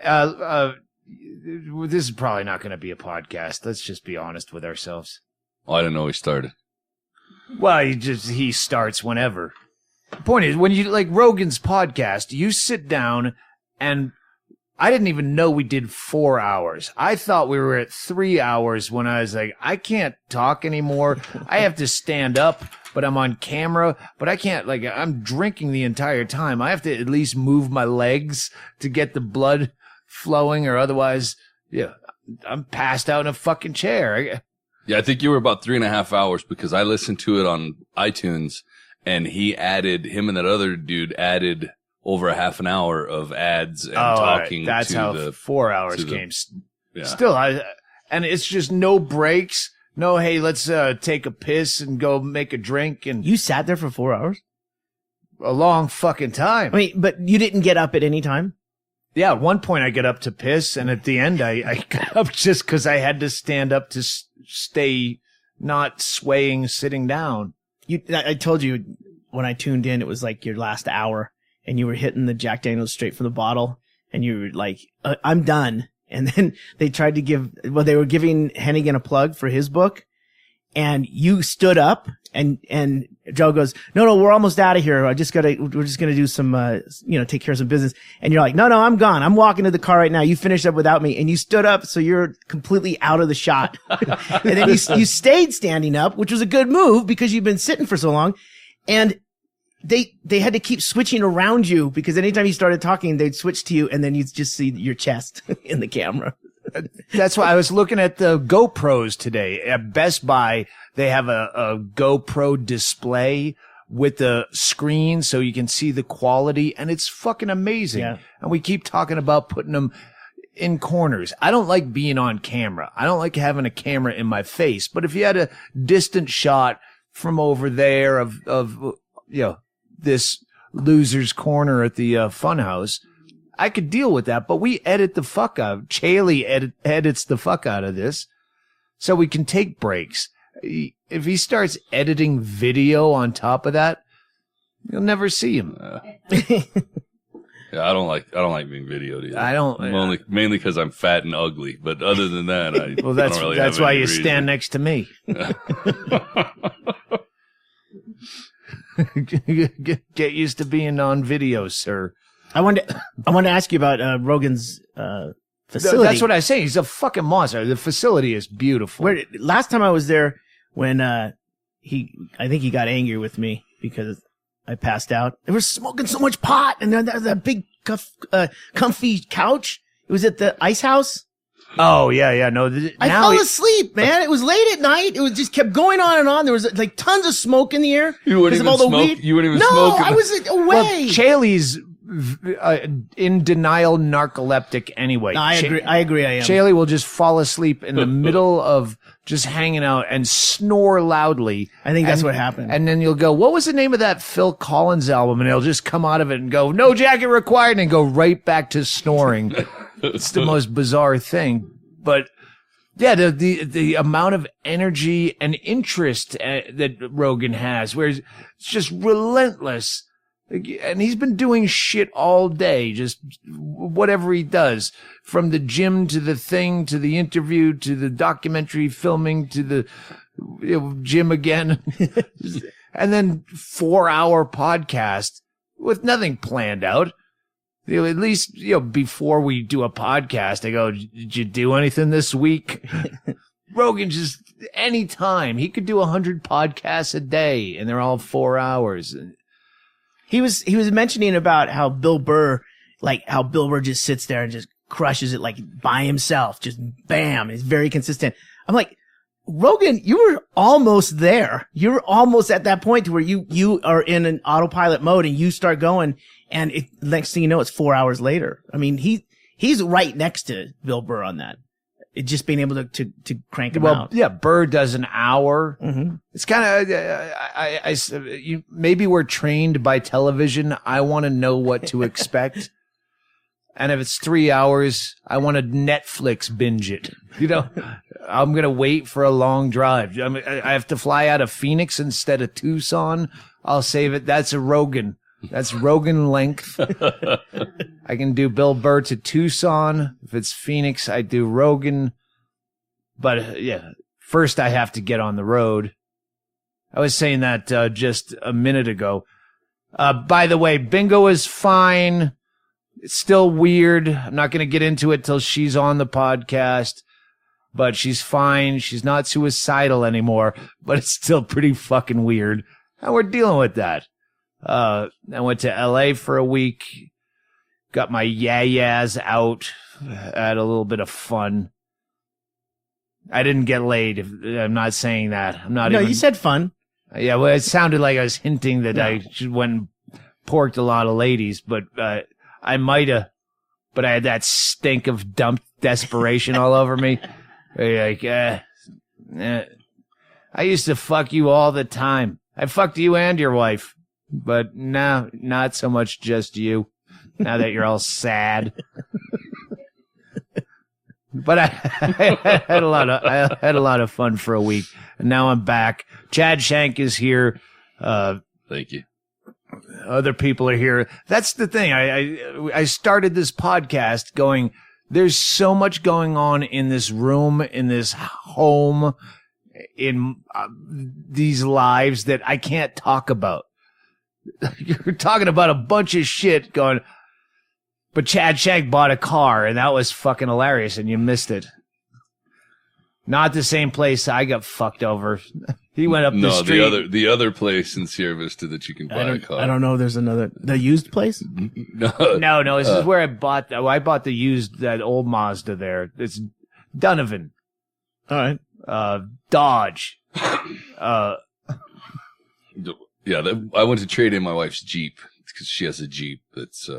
This is probably not going to be a podcast. Let's just be honest with ourselves. Oh, I didn't know he started. Well, he starts whenever. The point is, when you like Rogan's podcast, you sit down and I didn't even know we did 4 hours. I thought we were at 3 hours when I was like, I can't talk anymore. I have to stand up, but I'm on camera, but I can't, like, I'm drinking the entire time. I have to at least move my legs to get the blood flowing, or otherwise, yeah, I'm passed out in a fucking chair. Yeah, I think you were about 3.5 hours because I listened to it on iTunes and him and that other dude added over a half an hour of ads and talking. Right. That's to how 4 hours came. Yeah. Still, and it's just no breaks. No, hey, let's take a piss and go make a drink. And you sat there for 4 hours? A long fucking time. I mean, but you didn't get up at any time? Yeah, at one point I get up to piss, and at the end I got up just because I had to stand up to stay not swaying sitting down. I told you when I tuned in, it was like your last hour. And you were hitting the Jack Daniels straight from the bottle, and you were like, I'm done. And then they tried to they were giving Hennigan a plug for his book, and you stood up, and Joe goes, no, we're almost out of here. We're just gonna do some, take care of some business. And you're like, no, I'm gone. I'm walking to the car right now. You finished up without me. And you stood up, so you're completely out of the shot. And then you stayed standing up, which was a good move because you've been sitting for so long. And they had to keep switching around you because anytime you started talking, they'd switch to you and then you'd just see your chest in the camera. That's why I was looking at the GoPros today. At Best Buy, they have a GoPro display with the screen so you can see the quality, and it's fucking amazing. Yeah. And we keep talking about putting them in corners. I don't like being on camera. I don't like having a camera in my face. But if you had a distant shot from over there of this loser's corner at the Funhouse, I could deal with that, but we edit the fuck out. Chaille edits the fuck out of this so we can take breaks. If he starts editing video on top of that, you'll never see him. Yeah, I don't like being videoed either. I don't. Mainly because I'm fat and ugly, but other than that, I well, that's I don't really that's have why any you reason. stand next to me. Get used to being on video, sir. I wanted to ask you about Rogan's facility. That's what I say. He's a fucking monster. The facility is beautiful. Last time I was there, when I think he got angry with me because I passed out. They were smoking so much pot, and then there's that big comfy couch. It was at the Ice House. Oh yeah. No, I fell asleep, man. It was late at night. It was just kept going on and on. There was like tons of smoke in the air. You wouldn't even smoke. You wouldn't even smoke. No, I was away. Well, Chaille's in denial, narcoleptic anyway. No, I agree. I am. Chaille will just fall asleep in the middle of just hanging out and snore loudly. I think that's what happened. And then you'll go, "What was the name of that Phil Collins album?" And he'll just come out of it and go, "No jacket required," and go right back to snoring. It's the most bizarre thing, but yeah, the amount of energy and interest that Rogan has, where it's just relentless, and he's been doing shit all day, just whatever he does, from the gym to the thing to the interview to the documentary filming to the gym again, and then 4-hour podcast with nothing planned out. At least, before we do a podcast, I go, "Did you do anything this week?" Rogan just, anytime. He could do 100 podcasts a day, and they're all 4 hours. He was mentioning about how Bill Burr just sits there and just crushes it like by himself. Just bam. He's very consistent. I'm like, Rogan, you were almost there. You're almost at that point to where you are in an autopilot mode and you start going, and next thing you know, it's 4 hours later. I mean, he's right next to Bill Burr on that. It just being able to crank him out. Yeah, Burr does an hour. Mm-hmm. It's kind of, maybe we're trained by television. I want to know what to expect. And if it's 3 hours, I want to Netflix binge it. I'm going to wait for a long drive. I have to fly out of Phoenix instead of Tucson. I'll save it. That's a Rogan. That's Rogan length. I can do Bill Burr to Tucson. If it's Phoenix, I do Rogan. But yeah, first I have to get on the road. I was saying that just a minute ago. By the way, bingo is fine. It's still weird. I'm not going to get into it till she's on the podcast. But she's fine. She's not suicidal anymore. But it's still pretty fucking weird. And we're dealing with that. I went to L.A. for a week. Got my yayas out. Had a little bit of fun. I didn't get laid. I'm not saying that. I'm not. No, you said fun. Yeah, well, it sounded like I was hinting that I went and porked a lot of ladies, but I might have. But I had that stink of dumped desperation all over me. Like, I used to fuck you all the time. I fucked you and your wife, but now not so much just you. Now that you're all sad. But I had a lot of fun for a week, and now I'm back. Chad Shank is here. Thank you. Other people are here. That's the thing. I started this podcast going, there's so much going on in this room, in this home, in these lives that I can't talk about. You're talking about a bunch of shit going, but Chad Shank bought a car, and that was fucking hilarious, and you missed it. Not the same place I got fucked over. He went up the street. No, the other place in Sierra Vista that you can buy a car. I don't know. There's the used place? No. This is where I bought the used, that old Mazda there. It's Donovan. All right. Dodge. Yeah, I went to trade in my wife's Jeep because she has a Jeep that's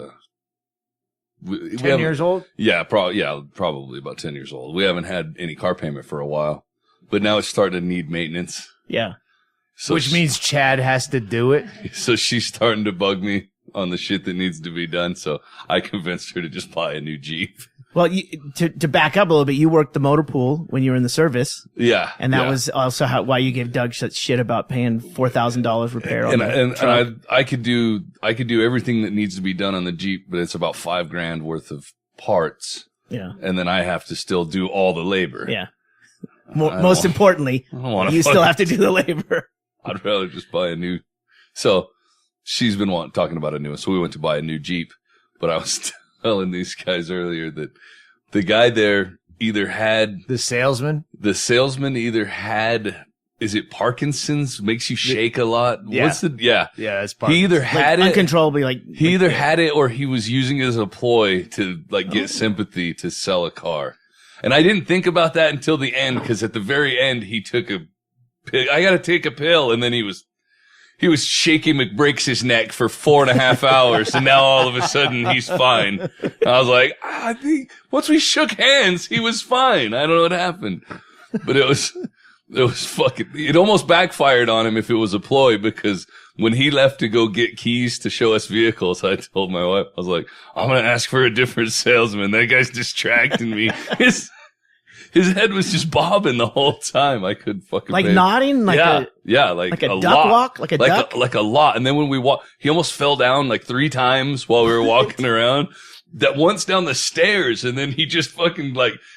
10 years old? Yeah, probably about 10 years old. We haven't had any car payment for a while, but now it's starting to need maintenance. Yeah. So which means Chad has to do it. So she's starting to bug me on the shit that needs to be done. So I convinced her to just buy a new Jeep. Well, to back up a little bit, you worked the motor pool when you were in the service. Yeah. And that was also why you gave Doug such shit about paying $4,000 repair on the truck. And I could do everything that needs to be done on the Jeep, but it's about $5,000 worth of parts. Yeah. And then I have to still do all the labor. Yeah. Most importantly, you still have to do the labor. I'd rather just buy a new. So she's been talking about a new one. So we went to buy a new Jeep, but I was telling these guys earlier that the guy there either had the salesman either had, is it Parkinson's, makes you shake a lot? Yeah. What's the, yeah. Yeah, it's Parkinson's. He either had it uncontrollably, he either had it or he was using it as a ploy to get sympathy to sell a car. And I didn't think about that until the end, because at the very end he took I gotta take a pill, and then he was shaking McBreaks' neck for 4.5 hours, and now all of a sudden he's fine. And I was like, I think once we shook hands, he was fine. I don't know what happened, but it was fucking. It almost backfired on him if it was a ploy, because when he left to go get keys to show us vehicles, I told my wife, I was like, I'm gonna ask for a different salesman. That guy's distracting me. His head was just bobbing the whole time. I couldn't fucking nodding, like a duck walk, like a duck, like a lot. And then when we walked, he almost fell down like 3 times while we were walking around. That once down the stairs, and then he just fucking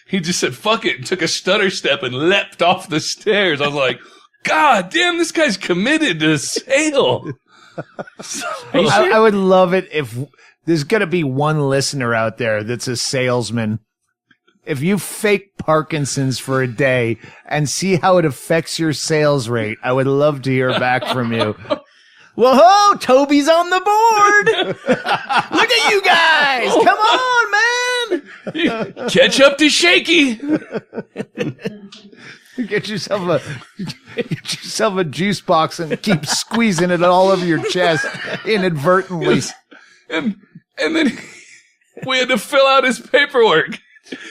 he just said fuck it and took a stutter step and leapt off the stairs. I was like, God damn, this guy's committed to sale. I would love it if there's gonna be one listener out there that's a salesman. If you fake Parkinson's for a day and see how it affects your sales rate, I would love to hear back from you. Whoa, Toby's on the board. Look at you guys. Come on, man. Catch up to Shaky. Get yourself a juice box and keep squeezing it all over your chest inadvertently. And then we had to fill out his paperwork.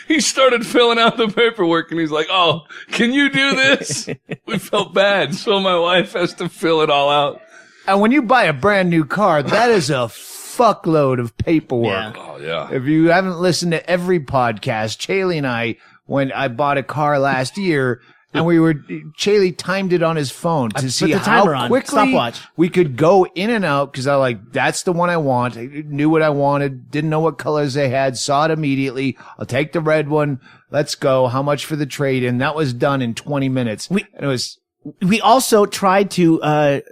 He started filling out the paperwork, and he's like, oh, can you do this? We felt bad, so my wife has to fill it all out. And when you buy a brand new car, that is a fuckload of paperwork. Yeah. Oh, yeah. If you haven't listened to every podcast, Chaille and I, when I bought a car last year, And Chaille timed it on his phone to see the how timer on. quickly Stopwatch. we could go in and out, because I that's the one I want. I knew what I wanted, didn't know what colors they had, saw it immediately. I'll take the red one. Let's go. How much for the trade-in? That was done in 20 minutes. We also tried to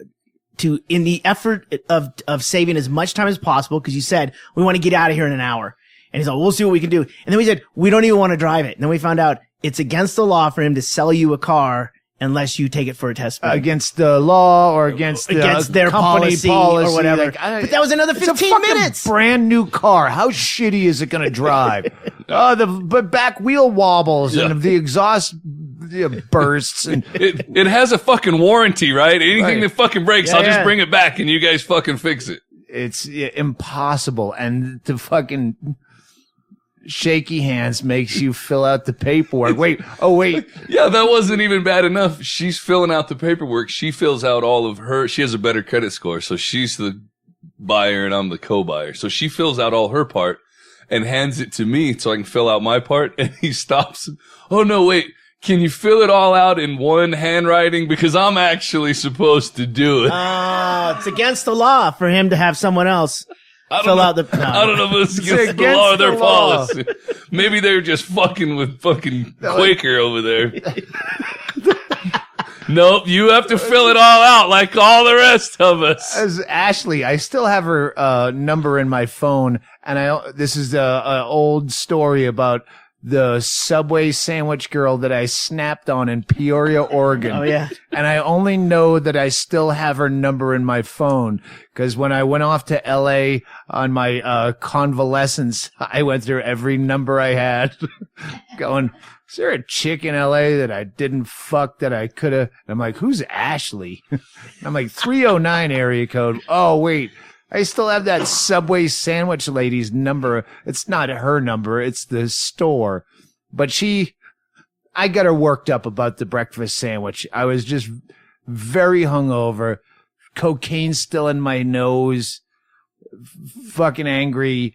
in the effort of saving as much time as possible, because you said we want to get out of here in an hour, and he's like, we'll see what we can do. And then we said we don't even want to drive it. And then we found out it's against the law for him to sell you a car unless you take it for a test spin. Against the law or against their company policy or whatever. But that was another 15 minutes. Brand new car. How shitty is it going to drive? The back wheel wobbles and the exhaust bursts. And it has a fucking warranty, right? Anything that fucking breaks, I'll just bring it back and you guys fucking fix it. It's impossible. And the fucking shaky hands makes you fill out the paperwork. Wait. Yeah, that wasn't even bad enough. She's filling out the paperwork. She fills out all of her. She has a better credit score, so she's the buyer and I'm the co-buyer. So she fills out all her part and hands it to me so I can fill out my part. And he stops. Oh no, wait. Can you fill it all out in one handwriting? Because I'm actually supposed to do it. It's against the law for him to have someone else fill out the... No. I don't know if it's against the law or their policy. Maybe they're just fucking with fucking Quaker over there. Nope, you have to fill it all out like all the rest of us. As Ashley, I still have her number in my phone, and this is an old story about the Subway sandwich girl that I snapped on in Peoria, Oregon. Oh, yeah. And I only know that I still have her number in my phone, because when I went off to LA on my convalescence, I went through every number I had going, is there a chick in LA that I didn't fuck that I could have? I'm like, who's Ashley? I'm like, 309 area code. Oh, wait. I still have that Subway sandwich lady's number. It's not her number. It's the store. But I got her worked up about the breakfast sandwich. I was just very hungover. Cocaine still in my nose. Fucking angry.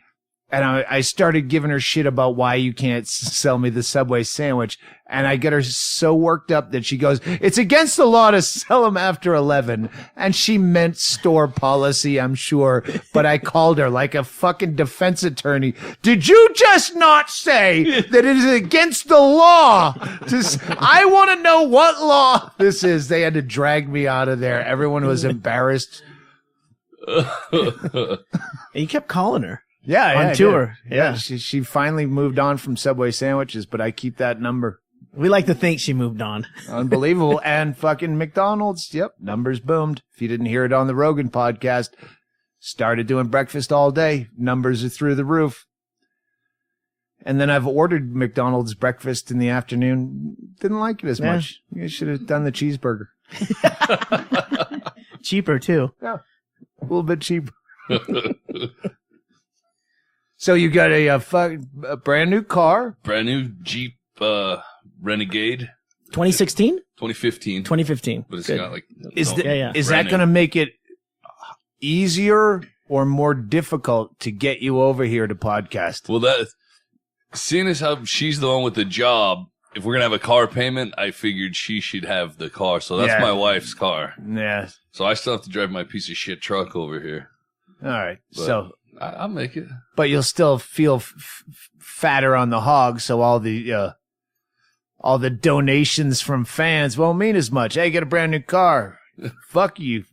And I started giving her shit about why you can't sell me the Subway sandwich. And I get her so worked up that she goes, it's against the law to sell them after 11. And she meant store policy, I'm sure. But I called her like a fucking defense attorney. Did you just not say that it is against the law? I want to know what law this is. They had to drag me out of there. Everyone was embarrassed. And you kept calling her. Yeah, on tour. Yeah. She finally moved on from Subway sandwiches, but I keep that number. We like to think she moved on. Unbelievable. And fucking McDonald's. Yep. Numbers boomed. If you didn't hear it on the Rogan podcast, started doing breakfast all day. Numbers are through the roof. And then I've ordered McDonald's breakfast in the afternoon. Didn't like it as much. You should have done the cheeseburger. Cheaper too. Yeah. A little bit cheaper. So you got a brand new car. Brand new Jeep Renegade. 2016? 2015. 2015. But it's Good. got like... Is that going to make it easier or more difficult to get you over here to podcast? Well, seeing as how she's the one with the job, if we're going to have a car payment, I figured she should have the car. So that's my wife's car. Yeah. So I still have to drive my piece of shit truck over here. All right. But so... I'll make it. But you'll still feel fatter on the hog, so all the donations from fans won't mean as much. Hey, get a brand new car. Fuck you,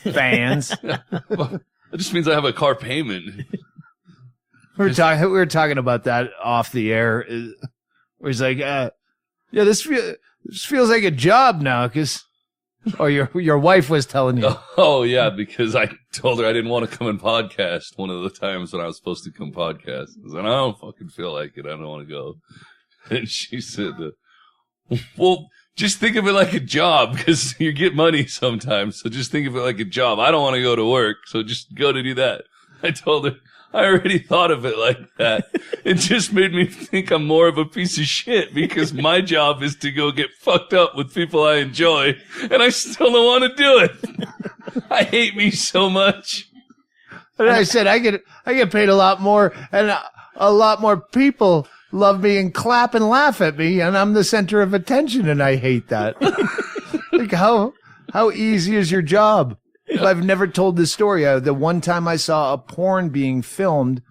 fans. It just means I have a car payment. We were talking about that off the air. Where he's like, this feels like a job now, because... Or your wife was telling you. Oh, yeah, because I told her I didn't want to come and podcast one of the times when I was supposed to come podcast. I said, I don't fucking feel like it. I don't want to go. And she said, well, just think of it like a job, because you get money sometimes. So just think of it like a job. I don't want to go to work, so just go to do that. I told her, I already thought of it like that. It just made me think I'm more of a piece of shit, because my job is to go get fucked up with people I enjoy, and I still don't want to do it. I hate me so much. And I said, I get paid a lot more, and a lot more people love me and clap and laugh at me, and I'm the center of attention, and I hate that. Like, how easy is your job? I've never told this story. The one time I saw a porn being filmed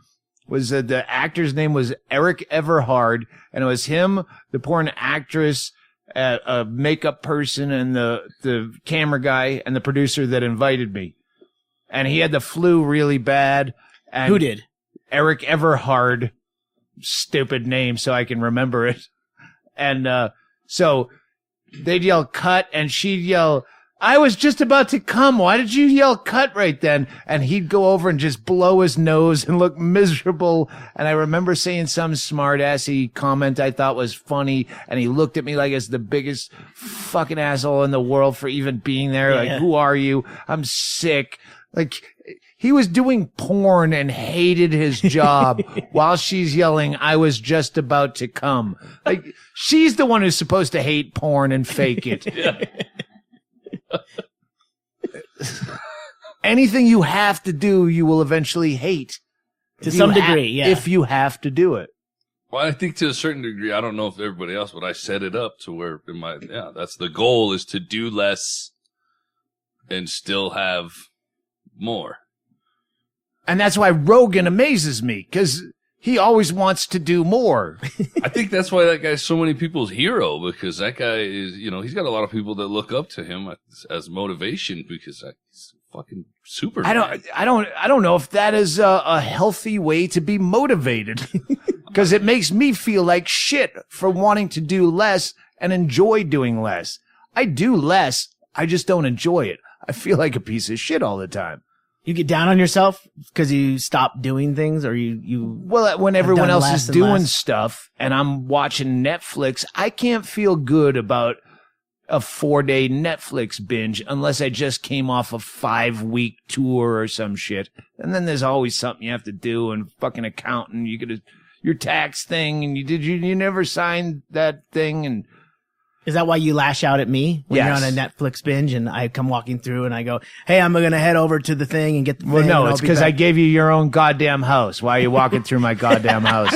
was the actor's name was Eric Everhard, and it was him, the porn actress, a makeup person, and the camera guy, and the producer that invited me. And he had the flu really bad. And Who did? Eric Everhard. Stupid name, so I can remember it. And so they'd yell cut, and she'd yell, I was just about to come. Why did you yell cut right then? And he'd go over and just blow his nose and look miserable. And I remember saying some smart-assy comment I thought was funny, and he looked at me like it's the biggest fucking asshole in the world for even being there. Yeah. Like, who are you? I'm sick. Like, he was doing porn and hated his job while she's yelling, I was just about to come. Like, she's the one who's supposed to hate porn and fake it. Anything you have to do, you will eventually hate. To some degree, yeah. If you have to do it. Well, I think to a certain degree, I don't know if everybody else, but I set it up to where that's the goal, is to do less and still have more. And that's why Rogan amazes me, because he always wants to do more. I think that's why that guy's so many people's hero, because that guy is, he's got a lot of people that look up to him as motivation, because he's fucking Superman. I don't know if that is a healthy way to be motivated, because it makes me feel like shit for wanting to do less and enjoy doing less. I do less. I just don't enjoy it. I feel like a piece of shit all the time. You get down on yourself because you stop doing things, or you well, when everyone else is doing less. stuff and I'm watching Netflix, I can't feel good about a 4-day Netflix binge unless I just came off a 5-week tour or some shit. And then there's always something you have to do, and fucking accountant, you get your tax thing, and you never signed that thing. And is that why you lash out at me when Yes. you're on a Netflix binge and I come walking through and I go, hey, I'm going to head over to the thing and get the thing. well, no, and it's I'll be because I back." gave you your own goddamn house. Why are you walking through my goddamn house?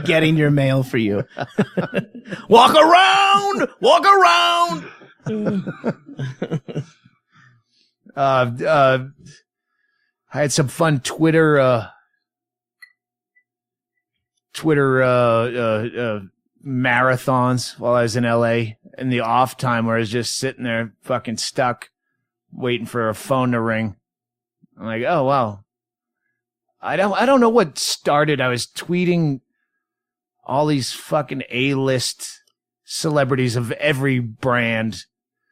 Getting your mail for you. Walk around! Walk around! I had some fun Twitter marathons while I was in LA in the off time, where I was just sitting there fucking stuck waiting for a phone to ring. I'm like, oh wow. I don't know what started. I was tweeting all these fucking A-list celebrities of every brand.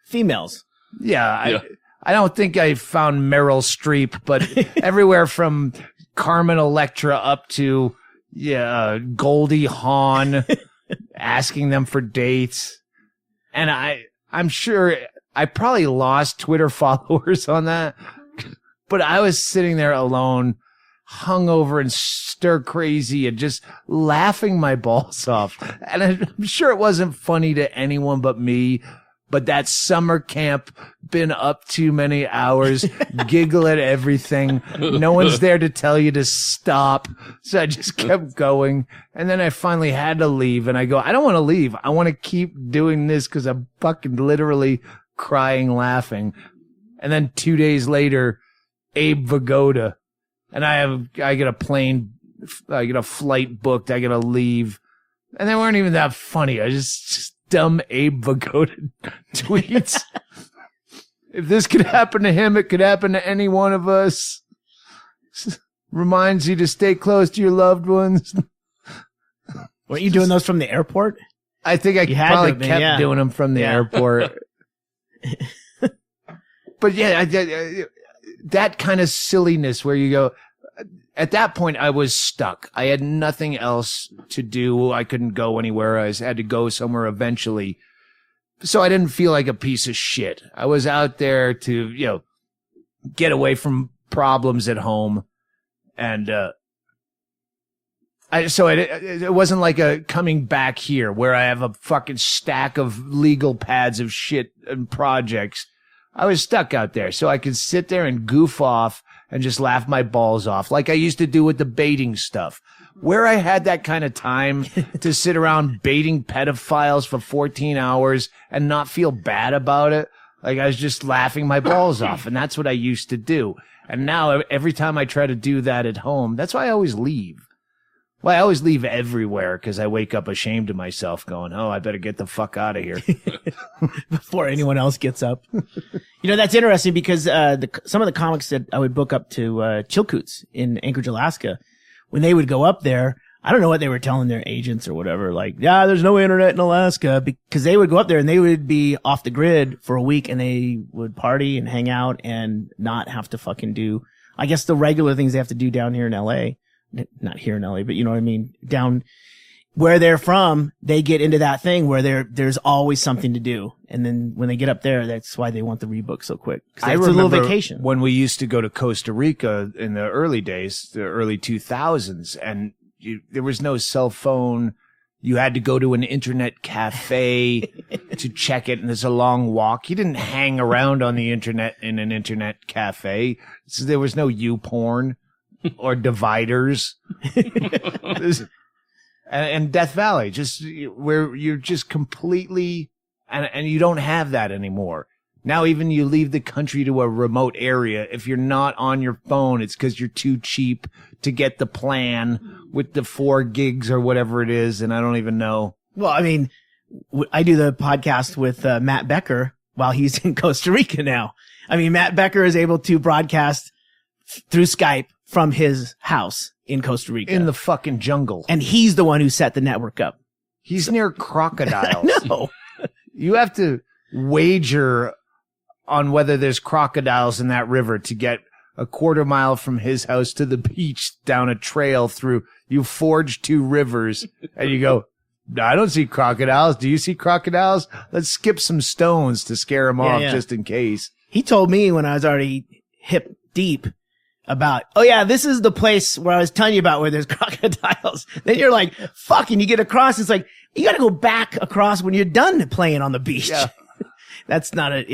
Females. Yeah. I don't think I found Meryl Streep, but everywhere from Carmen Electra up to Goldie Hawn, asking them for dates. And I'm sure I probably lost Twitter followers on that, but I was sitting there alone, hungover and stir crazy and just laughing my balls off. And I'm sure it wasn't funny to anyone but me. But that summer camp, been up too many hours, giggle at everything. No one's there to tell you to stop. So I just kept going. And then I finally had to leave. And I go, I don't want to leave. I want to keep doing this because I'm fucking literally crying, laughing. And then 2 days later, Abe Vigoda. And I get a flight booked. I got to leave. And they weren't even that funny. I just dumb Abe Vigoda tweets. If this could happen to him, it could happen to any one of us. Reminds you to stay close to your loved ones. Weren't you doing those from the airport? I think I You had probably to have been, kept yeah. doing them from the Yeah. airport. But yeah, that kind of silliness where you go, at that point, I was stuck. I had nothing else to do. I couldn't go anywhere. I had to go somewhere eventually. So I didn't feel like a piece of shit. I was out there to, get away from problems at home. And, it wasn't like a coming back here where I have a fucking stack of legal pads of shit and projects. I was stuck out there, so I could sit there and goof off and just laugh my balls off like I used to do with the baiting stuff. Where I had that kind of time to sit around baiting pedophiles for 14 hours and not feel bad about it. Like I was just laughing my balls off, and that's what I used to do. And now every time I try to do that at home, that's why I always leave. Well, I always leave everywhere because I wake up ashamed of myself going, oh, I better get the fuck out of here. Before anyone else gets up. That's interesting because some of the comics that I would book up to Chilcoots in Anchorage, Alaska, when they would go up there, I don't know what they were telling their agents or whatever, like, yeah, there's no internet in Alaska, because they would go up there and they would be off the grid for a week and they would party and hang out and not have to fucking do, I guess, the regular things they have to do down here in LA. Not here in LA, but you know what I mean? Down where they're from, they get into that thing where there's always something to do. And then when they get up there, that's why they want the rebook so quick. I remember a little vacation. When we used to go to Costa Rica in the early days, the early 2000s, and there was no cell phone. You had to go to an internet cafe to check it, and it's a long walk. You didn't hang around on the internet in an internet cafe. So there was no YouPorn. Or dividers. And Death Valley, just where you're just completely, and you don't have that anymore. Now even you leave the country to a remote area, if you're not on your phone, it's because you're too cheap to get the plan with the 4 gigs or whatever it is, and I don't even know. Well, I mean, I do the podcast with Matt Becker while he's in Costa Rica now. I mean, Matt Becker is able to broadcast through Skype from his house in Costa Rica. In the fucking jungle. And he's the one who set the network up. He's near crocodiles. No. You have to wager on whether there's crocodiles in that river to get a quarter mile from his house to the beach down a trail through. You forge 2 rivers and you go, no, I don't see crocodiles. Do you see crocodiles? Let's skip some stones to scare him off just in case. He told me when I was already hip deep about, oh yeah, this is the place where I was telling you about where there's crocodiles. Then you're like, fuck, and you get across. It's like, you got to go back across when you're done playing on the beach. Yeah. That's not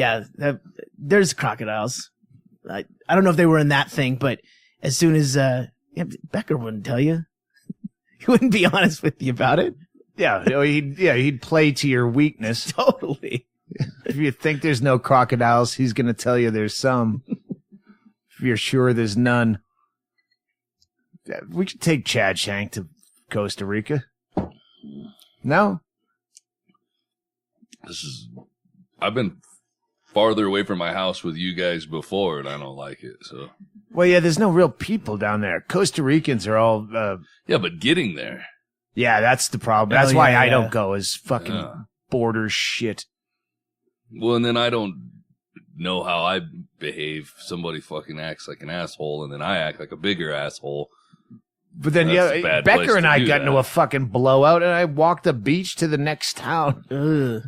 there's crocodiles. I don't know if they were in that thing, but as soon as, Becker wouldn't tell you. He wouldn't be honest with you about it. Yeah. He'd play to your weakness. Totally. If you think there's no crocodiles, he's going to tell you there's some. If you're sure there's none. We could take Chad Shank to Costa Rica. No? I've been farther away from my house with you guys before, and I don't like it, so. Well, yeah, there's no real people down there. Costa Ricans are all, yeah, but getting there. Yeah, that's the problem. That's why I don't go, is fucking border shit. Well, and then I don't know how I behave. Somebody fucking acts like an asshole, and then I act like a bigger asshole. But then, Becker and I got into a fucking blowout, and I walked the beach to the next town. Ugh.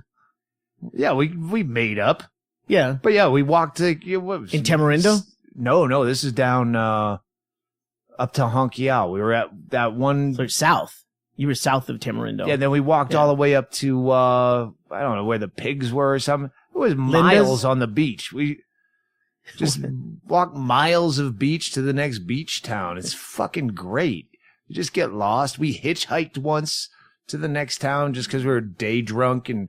Yeah, we made up. Yeah. But yeah, we walked to... In Tamarindo? No, this is down up to Honkiao. We were at that one... So south. You were south of Tamarindo. Yeah, then we walked all the way up to, I don't know, where the pigs were or something. It was miles on the beach. We just walked miles of beach to the next beach town. It's fucking great. You just get lost. We hitchhiked once to the next town just because we were day drunk, and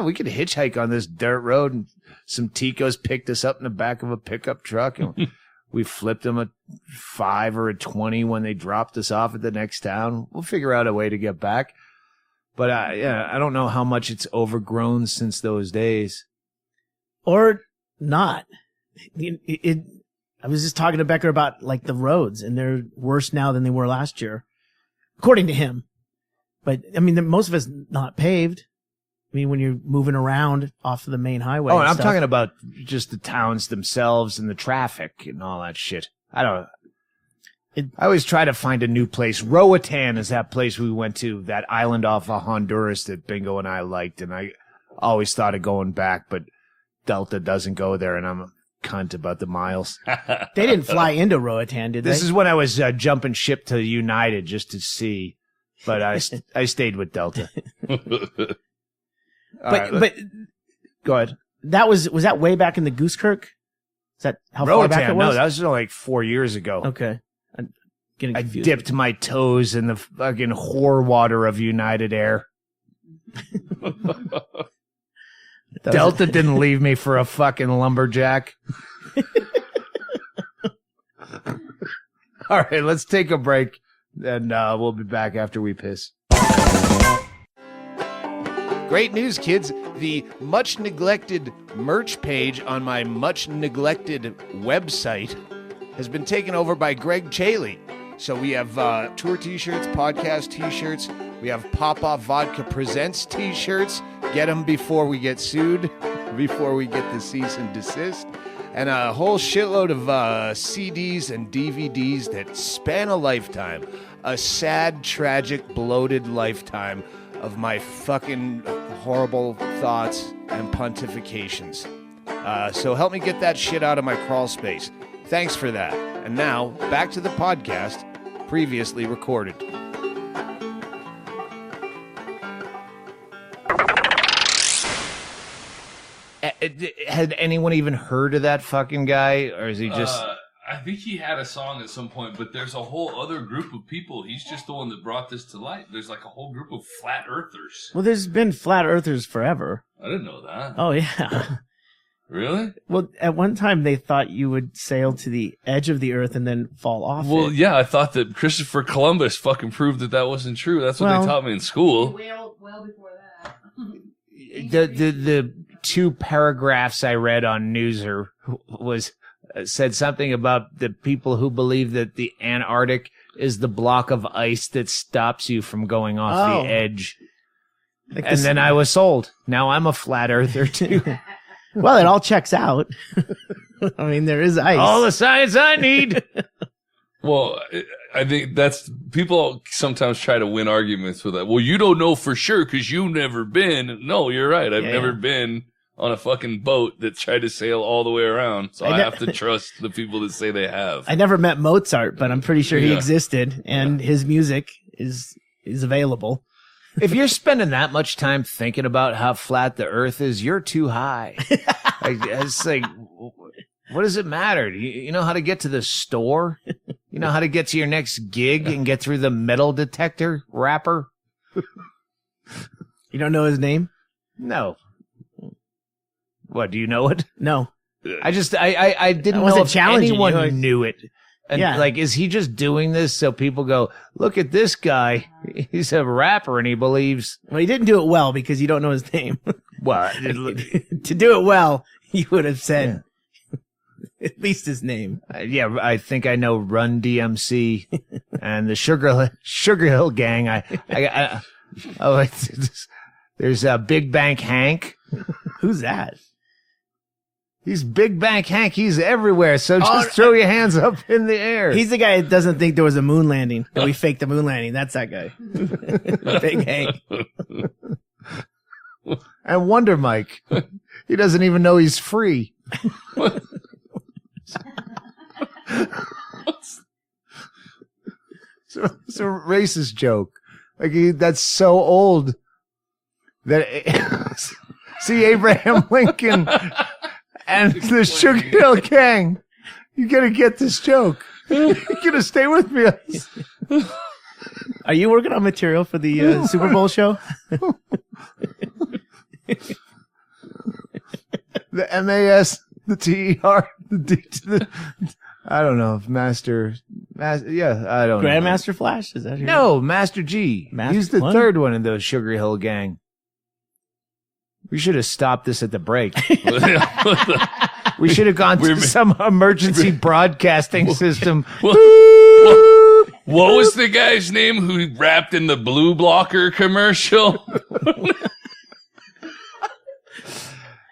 we could hitchhike on this dirt road, and some Ticos picked us up in the back of a pickup truck, and we flipped them a 5 or a 20 when they dropped us off at the next town. We'll figure out a way to get back. But I don't know how much it's overgrown since those days. Or not. I was just talking to Becker about like the roads, and they're worse now than they were last year, according to him. But I mean, most of it's not paved. I mean, when you're moving around off of the main highway. Oh, and I'm talking about just the towns themselves and the traffic and all that shit. I always try to find a new place. Roatan is that place we went to, that island off of Honduras that Bingo and I liked, and I always thought of going back, but Delta doesn't go there, and I'm a cunt about the miles. They didn't fly into Roatan, did they? This is when I was jumping ship to United just to see, but I stayed with Delta. But go ahead. Was that way back in the Goosekirk Is that how far back it was? No, that was like 4 years ago. Okay. I'm getting I confused. dipped my toes in the fucking whore water of United Air. Delta didn't leave me for a fucking lumberjack. All right, let's take a break, and we'll be back after we piss. Great news, kids. The much-neglected merch page on my much-neglected website has been taken over by Ggreg Chaille. So we have tour t-shirts, podcast t-shirts. We have Pop-Off Vodka Presents t-shirts. Get them before we get sued, before we get the cease and desist. And a whole shitload of CDs and DVDs that span a lifetime. A sad, tragic, bloated lifetime of my fucking horrible thoughts and pontifications. So help me get that shit out of my crawl space. Thanks for that. And now, back to the podcast, previously recorded. Had anyone even heard of that fucking guy, or is he just... I think he had a song at some point, but there's a whole other group of people. He's just the one that brought this to light. There's like a whole group of flat earthers. Well, there's been flat earthers forever. I didn't know that. Oh, yeah. Really? Well, at one time they thought you would sail to the edge of the earth and then fall off it. Yeah, I thought that Christopher Columbus fucking proved that wasn't true. That's what they taught me in school. Well before that. The two paragraphs I read on Newser was said something about the people who believe that the Antarctic is the block of ice that stops you from going off the edge. Like and then I was sold. Now I'm a flat earther too. Well, it all checks out. I mean, there is ice. All the science I need. Well, I think that's people sometimes try to win arguments with that. Well, you don't know for sure because you've never been. No, you're right. I've never been on a fucking boat that tried to sail all the way around. So I have to trust the people that say they have. I never met Mozart, but I'm pretty sure he existed, and his music is available. If you're spending that much time thinking about how flat the earth is, you're too high. It's like, what does it matter? You know how to get to the store? You know how to get to your next gig and get through the metal detector wrapper? You don't know his name? No. What, do you know it? No. I didn't know if anyone knew it. And like, is he just doing this so people go, look at this guy. He's a rapper and he believes. Well, he didn't do it well because you don't know his name. Well, to do it well, you would have said at least his name. I think I know Run DMC and the Sugar Hill Gang. There's Big Bank Hank. Who's that? He's Big Bank Hank. He's everywhere. So just throw your hands up in the air. He's the guy that doesn't think there was a moon landing. That we faked the moon landing. That's that guy. Big Hank. And Wonder Mike. He doesn't even know he's free. So it's a racist joke. Like that's so old that see Abraham Lincoln and the Sugar Hill Gang. You gotta get this joke. You gotta stay with me. Are you working on material for the Super Bowl show? The MAS, the TER, the D to the. I don't know if Master. I don't know. Grandmaster Flash? Is that your No, Master G. He's the third one in the Sugar Hill Gang. We should have stopped this at the break. We should have gone to some emergency broadcasting system. What was the guy's name who rapped in the Blublocker commercial?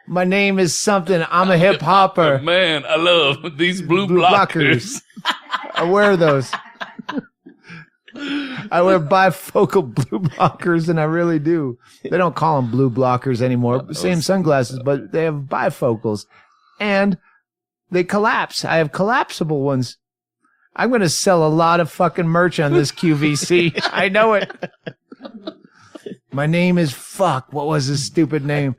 My name is something. I'm a hip hopper. Man, I love these Blublockers. I wear those. I wear bifocal blue blockers, and I really do. They don't call them blue blockers anymore. Same sunglasses, but they have bifocals. And they collapse. I have collapsible ones. I'm going to sell a lot of fucking merch on this QVC. I know it. My name is fuck. What was his stupid name?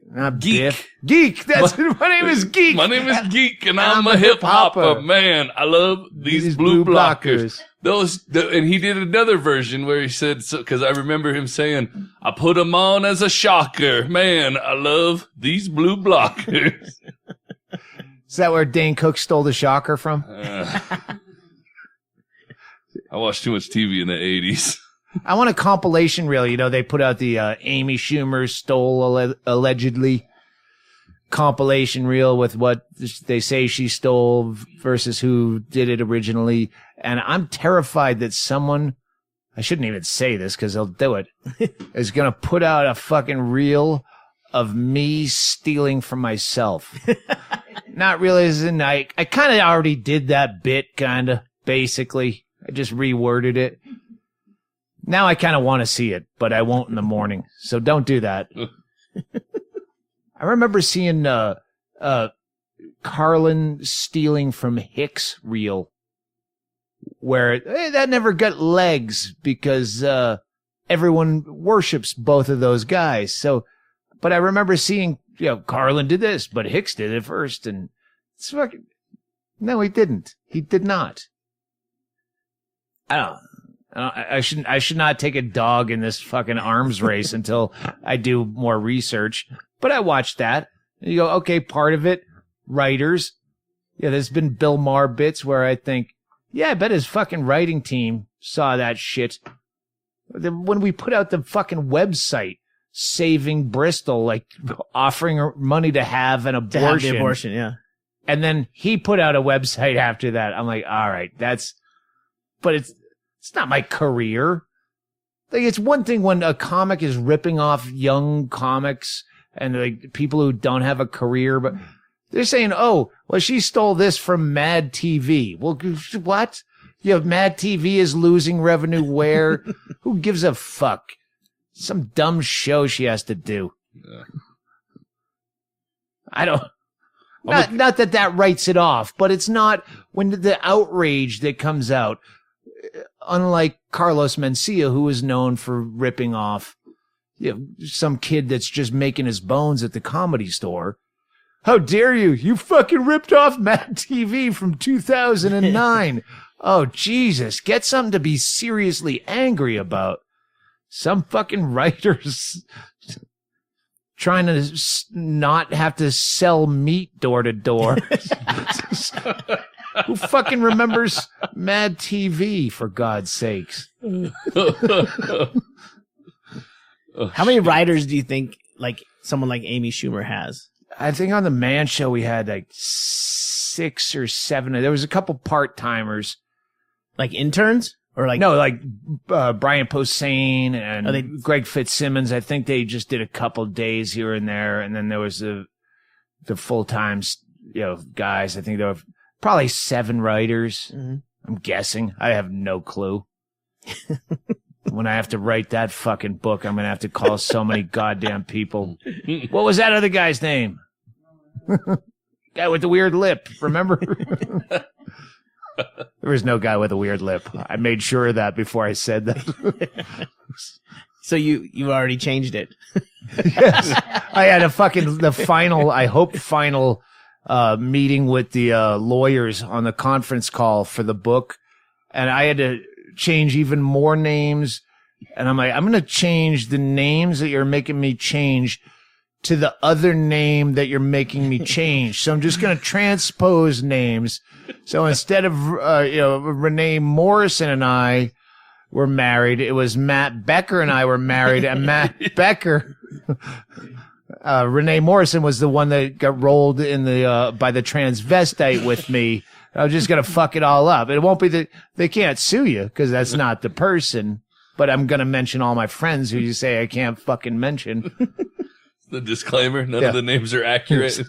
Not Geek. Biff. Geek. That's my name is Geek. My name is Geek, and I'm a hip hopper. Man, I love these blue blockers. And he did another version where he said, because I remember him saying, I put them on as a shocker. Man, I love these blue blockers. Is that where Dane Cook stole the shocker from? I watched too much TV in the 80s. I want a compilation reel. You know, they put out the Amy Schumer stole allegedly compilation reel with what they say she stole versus who did it originally. And I'm terrified that someone, I shouldn't even say this because they'll do it, is going to put out a fucking reel of me stealing from myself. Not realizing I kind of already did that bit, kind of, basically. I just reworded it. Now I kind of want to see it, but I won't in the morning. So don't do that. I remember seeing Carlin stealing from Hicks reel, where that never got legs because everyone worships both of those guys. So, but I remember seeing, you know, Carlin did this, but Hicks did it first, and it's fucking. No, he didn't. He did not. I should not take a dog in this fucking arms race until I do more research. But I watched that. And you go, okay, part of it, writers. Yeah, there's been Bill Maher bits where I think, yeah, I bet his fucking writing team saw that shit. When we put out the fucking website saving Bristol, like offering her money to have an abortion. To have the abortion, yeah. And then he put out a website after that. I'm like, all right, but it's not my career. Like, it's one thing when a comic is ripping off young comics and like people who don't have a career, but they're saying, oh, well, she stole this from Mad TV. Well, what? Yeah, Mad TV is losing revenue where? Who gives a fuck? Some dumb show she has to do. Yeah. I don't. Not that writes it off, but it's not when the outrage that comes out. Unlike Carlos Mencia, who is known for ripping off, you know, some kid that's just making his bones at the Comedy Store. How dare you? You fucking ripped off Mad TV from 2009. Oh, Jesus. Get something to be seriously angry about. Some fucking writers trying to not have to sell meat door to door. Who fucking remembers Mad TV, for God's sakes? How many writers do you think, like, someone like Amy Schumer has? I think on the Man Show we had like 6 or 7. There was a couple part-timers. Like interns? Or like no, like Brian Posehn and Greg Fitzsimmons. I think they just did a couple days here and there. And then there was the full-time, you know, guys. I think there were probably 7 writers. Mm-hmm. I'm guessing. I have no clue. When I have to write that fucking book, I'm going to have to call so many goddamn people. What was that other guy's name? Guy with the weird lip. Remember? There was no guy with a weird lip. I made sure of that before I said that. So you already changed it. Yes. I had the final meeting with the lawyers on the conference call for the book. And I had to change even more names. And I'm like, I'm going to change the names that you're making me change to the other name that you're making me change. So I'm just going to transpose names. So instead of, Renee Morrison and I were married, it was Matt Becker and I were married, and Matt Becker, Renee Morrison was the one that got rolled in by the transvestite with me. I was just going to fuck it all up. It won't be they can't sue you because that's not the person, but I'm going to mention all my friends who you say I can't fucking mention. The disclaimer, none of the names are accurate.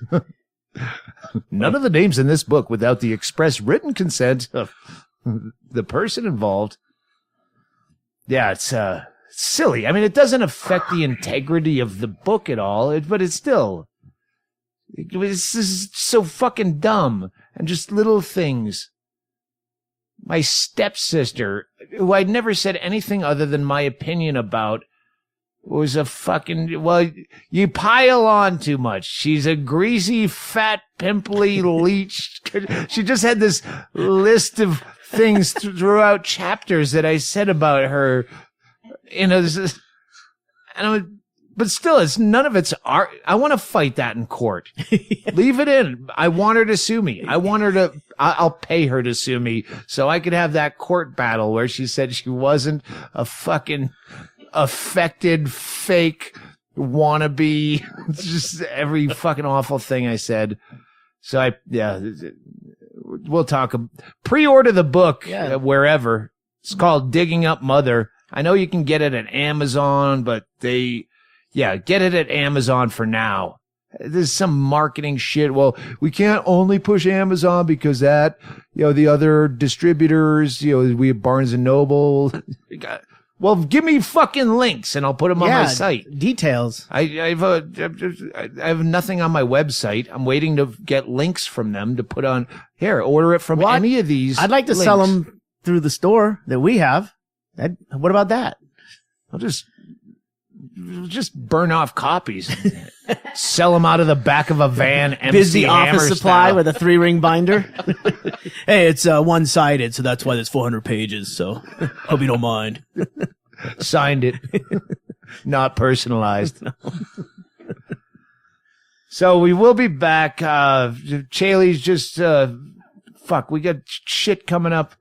None of the names in this book without the express written consent of the person involved. Yeah, it's silly. I mean, it doesn't affect the integrity of the book at all, but it's still... This is so fucking dumb. And just little things. My stepsister, who I'd never said anything other than my opinion about, was a fucking, well, you pile on too much. She's a greasy, fat, pimply leech. She just had this list of things throughout chapters that I said about her. But still, it's none of it's art. I want to fight that in court. Leave it in. I want her to sue me. I'll pay her to sue me so I could have that court battle where she said she wasn't a fucking affected, fake, wannabe, just every fucking awful thing I said. So we'll talk. Pre-order the book wherever. It's called Digging Up Mother. I know you can get it at Amazon, but get it at Amazon for now. There's some marketing shit. Well, we can't only push Amazon because that, the other distributors, we have Barnes and Noble. Well, give me fucking links and I'll put them on my site. Details. I have nothing on my website. I'm waiting to get links from them to put on here. Order it from any of these. I'd like to sell them through the store that we have. What about that? I'll just burn off copies. Sell them out of the back of a van. Busy office supply style. with a 3-ring binder. Hey, it's one-sided, so that's why there's 400 pages. So hope you don't mind. Signed it. Not personalized. No. So we will be back. Chaille's just, we got shit coming up.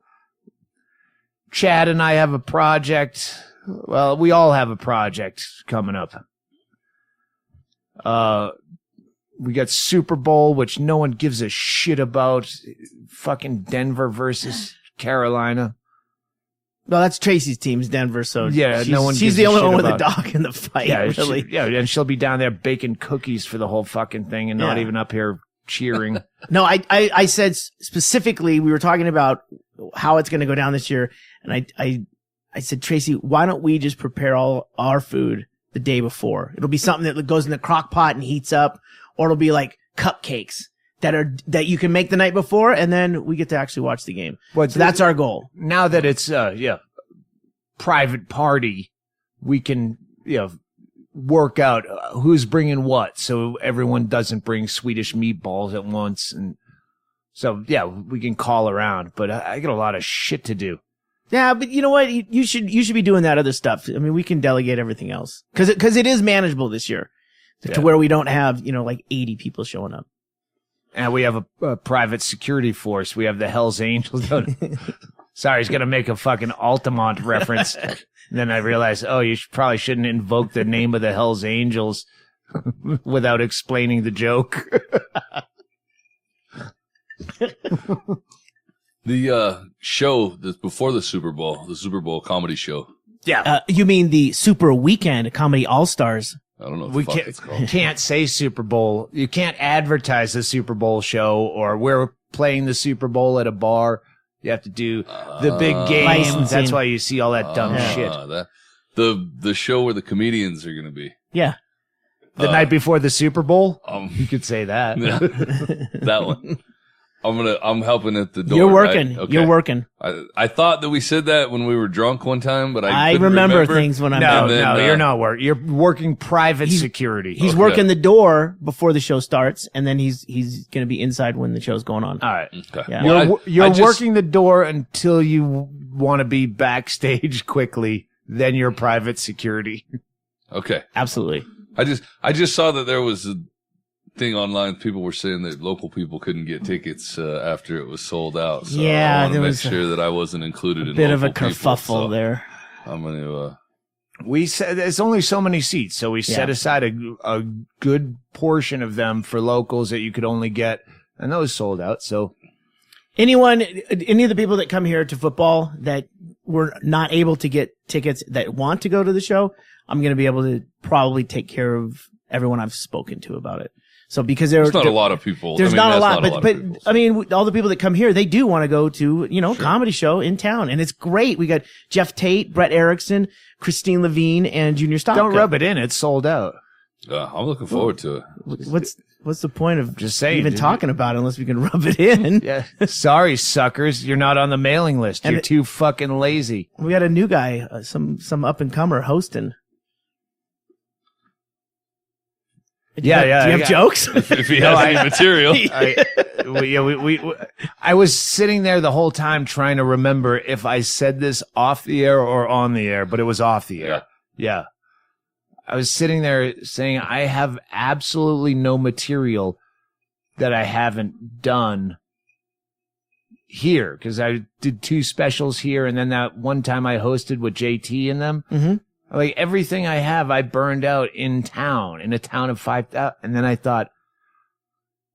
Chad and I have a project. Well, we all have a project coming up. We got Super Bowl, which no one gives a shit about. Fucking Denver versus Carolina. Well, that's Tracy's team's Denver, so no one. She's the only one with a dog in the fight. Yeah, really. And she'll be down there baking cookies for the whole fucking thing, and not even up here cheering. No, I said specifically we were talking about how it's going to go down this year, and I said, Tracy, why don't we just prepare all our food the day before? It'll be something that goes in the crock pot and heats up, or it'll be like cupcakes that you can make the night before, and then we get to actually watch the game. So that's our goal. Now that it's private party, we can work out who's bringing what, so everyone doesn't bring Swedish meatballs at once, and so we can call around. But I got a lot of shit to do. Yeah, but you know what? You should be doing that other stuff. I mean, we can delegate everything else because it is manageable this year to where we don't have like 80 people showing up. And we have a private security force. We have the Hells Angels. Sorry, he's gonna make a fucking Altamont reference. And then I realized, you probably shouldn't invoke the name of the Hells Angels without explaining the joke. The show that's before the Super Bowl comedy show. Yeah. You mean the Super Weekend Comedy All-Stars? I don't know what we the fuck it's called. Can't say Super Bowl. You can't advertise the Super Bowl show, or we're playing the Super Bowl at a bar. You have to do the big game. Licensing. That's why you see all that dumb shit. The show where the comedians are going to be. Yeah. The night before the Super Bowl? You could say that. That one. I'm helping at the door. You're working. Right? Okay. You're working. I thought that we said that when we were drunk one time, but I remember things when I'm No, drunk. you're not working. You're working private security. He's working the door before the show starts, and then he's going to be inside when the show's going on. All right. Okay. Yeah. Well, you're working the door until you want to be backstage quickly. Then you're private security. Okay. Absolutely. I just saw that there was a thing online. People were saying that local people couldn't get tickets after it was sold out. So I want to make sure that I wasn't included in bit of a people, kerfuffle so there. I'm going to. We said there's only so many seats, so we set aside a good portion of them for locals that you could only get, and those sold out. So any of the people that come here to football that were not able to get tickets that want to go to the show, I'm going to be able to probably take care of everyone I've spoken to about it. So because there's not a lot of people. There's not a lot, but I mean, all the people that come here, they do want to go to, comedy show in town. And it's great. We got Jeff Tate, Brett Erickson, Christine Levine, and Junior Stopka. Don't rub it in. It's sold out. I'm looking forward to it. What's the point of just saying, even talking about it unless we can rub it in? Yeah. Sorry, suckers. You're not on the mailing list. You're too fucking lazy. We got a new guy, some up and comer hosting. Do you have jokes? If he has any material. I was sitting there the whole time trying to remember if I said this off the air or on the air, but it was off the air. Yeah. I was sitting there saying I have absolutely no material that I haven't done here, because I did 2 specials here, and then that one time I hosted with JT in them. Mm-hmm. Like, everything I have, I burned out in a town of 5,000. And then I thought,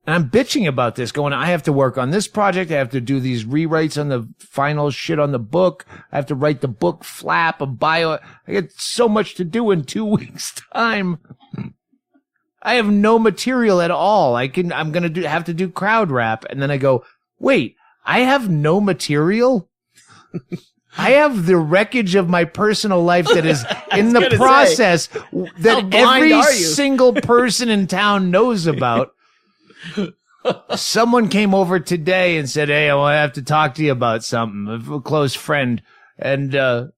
and I'm bitching about this, going, I have to work on this project. I have to do these rewrites on the final shit on the book. I have to write the book flap, a bio. I get so much to do in 2 weeks' time. I have no material at all. I'm going to have to do crowd rap. And then I go, wait, I have no material? I have the wreckage of my personal life that is in the process that every single person in town knows about. Someone came over today and said, hey, I have to talk to you about something, a close friend. And I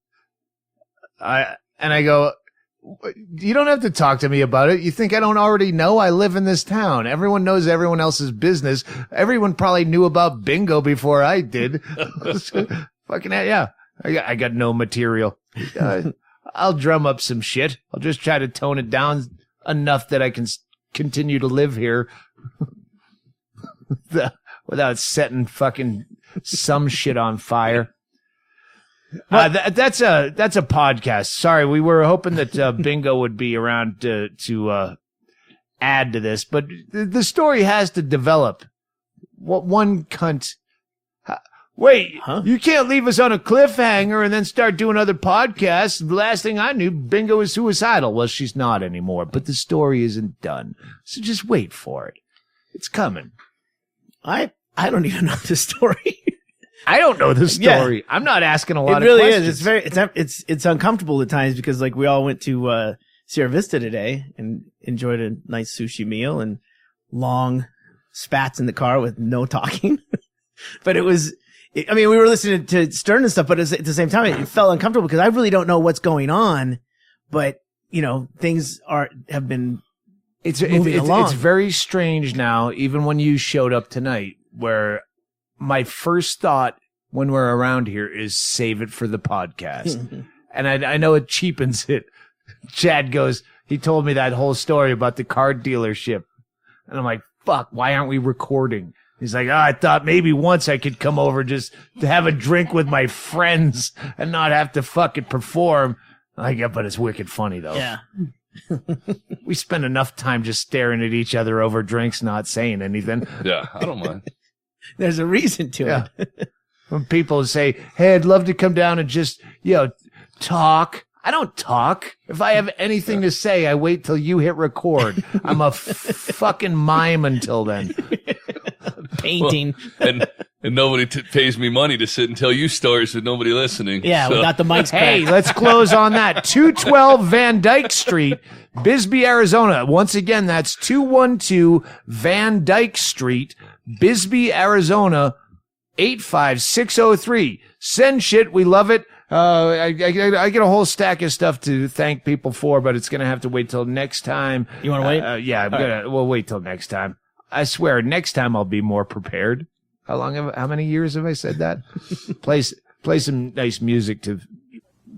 go, you don't have to talk to me about it. You think I don't already know? I live in this town. Everyone knows everyone else's business. Everyone probably knew about bingo before I did. Fucking yeah. I got no material. I'll drum up some shit. I'll just try to tone it down enough that I can continue to live here without setting fucking some shit on fire. That's a podcast. Sorry, we were hoping that Bingo would be around to add to this, but the story has to develop. What one cunt. Wait, You can't leave us on a cliffhanger and then start doing other podcasts. The last thing I knew, Bingo is suicidal. Well, she's not anymore, but the story isn't done. So just wait for it. It's coming. I don't even know the story. I don't know the story. Yeah. I'm not asking a lot of questions. It really is. It's uncomfortable at times because like we all went to Sierra Vista today and enjoyed a nice sushi meal and long spats in the car with no talking. But it was... I mean, we were listening to Stern and stuff, but at the same time, it felt uncomfortable because I really don't know what's going on. But you know, things have been moving along. It's very strange now. Even when you showed up tonight, where my first thought when we're around here is save it for the podcast, and I know it cheapens it. Chad goes, he told me that whole story about the car dealership, and I'm like, fuck, why aren't we recording? He's like, I thought maybe once I could come over just to have a drink with my friends and not have to fucking perform. I'm like, yeah, but it's wicked funny, though. Yeah. We spend enough time just staring at each other over drinks, not saying anything. Yeah, I don't mind. There's a reason to it. When people say, hey, I'd love to come down and just, talk. I don't talk. If I have anything to say, I wait till you hit record. I'm a fucking mime until then. Painting. Well, and nobody pays me money to sit and tell you stories with nobody listening. Yeah, without the mics. Hey, let's close on that. 212 Van Dyke Street, Bisbee, Arizona. Once again, that's 212 Van Dyke Street, Bisbee, Arizona, 85603. Send shit. We love it. I get a whole stack of stuff to thank people for, but it's going to have to wait till next time. You want to wait? Yeah, we'll wait till next time. I swear, next time I'll be more prepared. How many years have I said that? Play some nice music to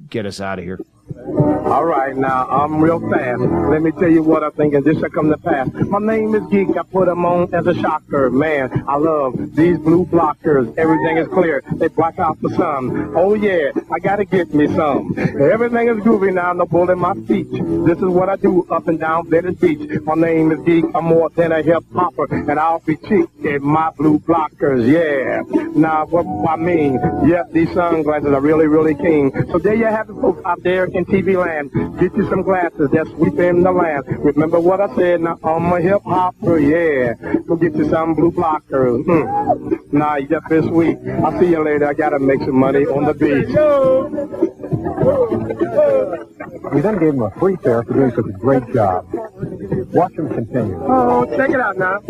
get us out of here. All right, now, I'm real fast. Let me tell you what I think, and this shall come to pass. My name is Geek. I put them on as a shocker. Man, I love these blue blockers. Everything is clear. They block out the sun. Oh, yeah, I got to get me some. Everything is groovy now, no bull in my speech. This is what I do up and down Venice Beach. My name is Geek. I'm more than a hip-hopper, and I'll be cheap in my blue blockers, yeah. Now, what I mean, yeah, these sunglasses are really, really keen. So there you have it, folks, out there in TV land. Get you some glasses that's sweeping the land. Remember what I said, now I'm a hip-hopper, yeah. Go get you some blue blockers. Nah, just this week. I'll see you later. I gotta make some money on the beach. We then gave him a free fare for doing such a great job. Watch him continue. Oh, check it out now.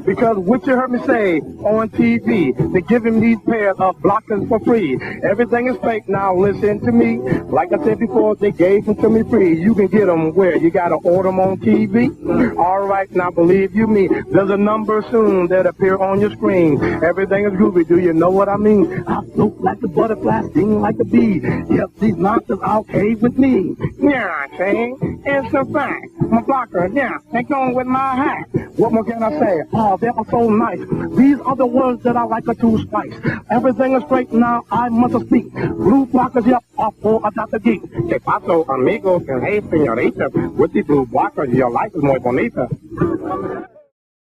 Because what you heard me say on TV, they give him these pairs of blockers for free. Everything is fake, now listen to me. Like I said before, they gave them to me free. You can get them where? You gotta order them on TV. Alright, now believe you me, there's a number soon that appear on your screen. Everything is groovy, do you know what I mean? I float like a butterfly, sting like a bee. Yep, these monsters all cave with me. Yeah, see? It's a fact. My blocker, yeah, they going with my hat. What more can I say? Oh, they are so nice. These are the words that I like to spice. Everything is straight now, I must speak. Blue blockers, yep, are for a Dr. Geek. Que paso, amigos, and hey, señorita. With the blue blockers, your life is muy bonita.